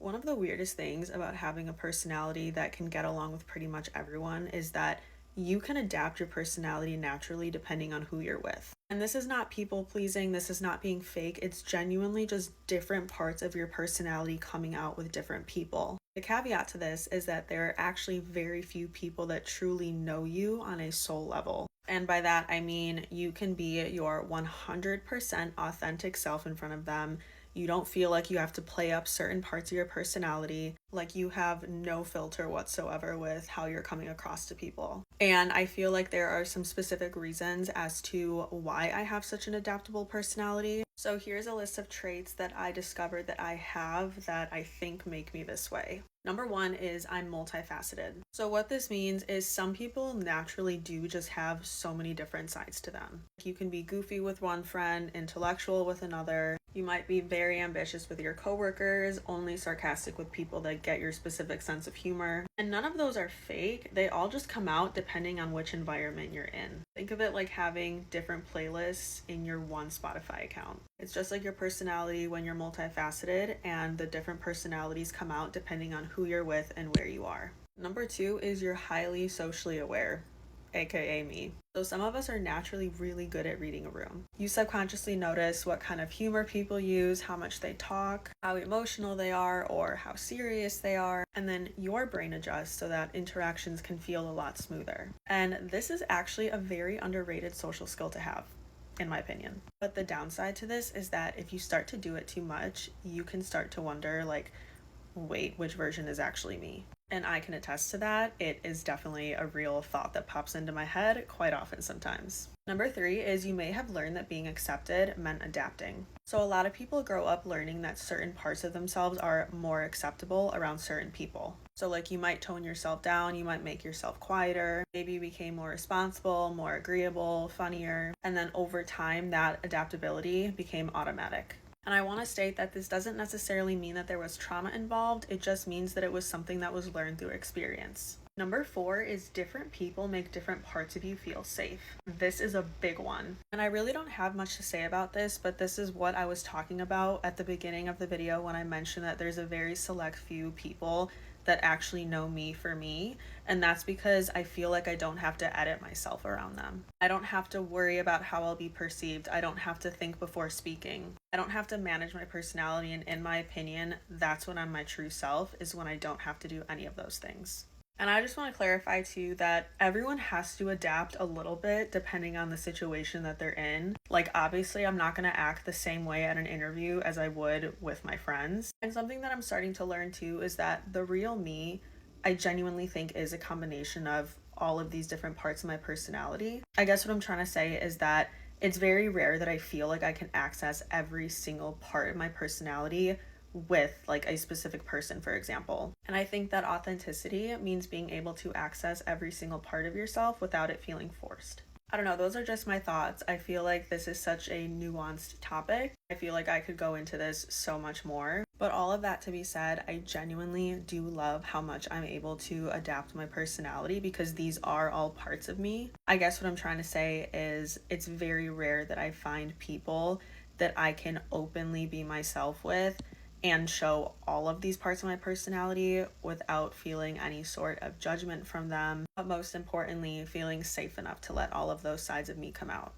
One of the weirdest things about having a personality that can get along with pretty much everyone is that you can adapt your personality naturally depending on who you're with. And this is not people pleasing, this is not being fake, it's genuinely just different parts of your personality coming out with different people. The caveat to this is that there are actually very few people that truly know you on a soul level. And by that, I mean you can be your 100% authentic self in front of them. You don't feel like you have to play up certain parts of your personality, like you have no filter whatsoever with how you're coming across to people. And I feel like there are some specific reasons as to why I have such an adaptable personality. So here's a list of traits that I discovered that I have that I think make me this way. Number one is I'm multifaceted. So what this means is some people naturally do just have so many different sides to them. You can be goofy with one friend, intellectual with another. You might be very ambitious with your coworkers, only sarcastic with people that get your specific sense of humor. And none of those are fake. They all just come out depending on which environment you're in. Think of it like having different playlists in your one Spotify account. It's just like your personality when you're multifaceted, and the different personalities come out depending on who you're with and where you are. Number two is you're highly socially aware, aka me. So some of us are naturally really good at reading a room. You subconsciously notice what kind of humor people use, how much they talk, how emotional they are, or how serious they are, and then your brain adjusts so that interactions can feel a lot smoother. And this is actually a very underrated social skill to have, in my opinion. But the downside to this is that if you start to do it too much, you can start to wonder, like, wait, which version is actually me? And I can attest to that. It is definitely a real thought that pops into my head quite often sometimes. Number three is you may have learned that being accepted meant adapting. So a lot of people grow up learning that certain parts of themselves are more acceptable around certain people. So like you might tone yourself down, you might make yourself quieter, maybe you became more responsible, more agreeable, funnier, and then over time that adaptability became automatic. And I want to state that this doesn't necessarily mean that there was trauma involved, it just means that it was something that was learned through experience. Number four is different people make different parts of you feel safe. This is a big one. And I really don't have much to say about this, but this is what I was talking about at the beginning of the video when I mentioned that there's a very select few people that actually know me for me, and that's because I feel like I don't have to edit myself around them. I don't have to worry about how I'll be perceived. I don't have to think before speaking. I don't have to manage my personality, and in my opinion, that's when I'm my true self, is when I don't have to do any of those things. And I just want to clarify too that everyone has to adapt a little bit depending on the situation that they're in. Like obviously I'm not going to act the same way at an interview as I would with my friends. And something that I'm starting to learn too is that the real me, I genuinely think, is a combination of all of these different parts of my personality. I guess what I'm trying to say is that it's very rare that I feel like I can access every single part of my personality with like a specific person, for example. And I think that authenticity means being able to access every single part of yourself without it feeling forced. I don't know, those are just my thoughts. I feel like this is such a nuanced topic. I feel like I could go into this so much more. But all of that to be said, I genuinely do love how much I'm able to adapt my personality because these are all parts of me. I guess what I'm trying to say is it's very rare that I find people that I can openly be myself with and show all of these parts of my personality without feeling any sort of judgment from them, but most importantly, feeling safe enough to let all of those sides of me come out.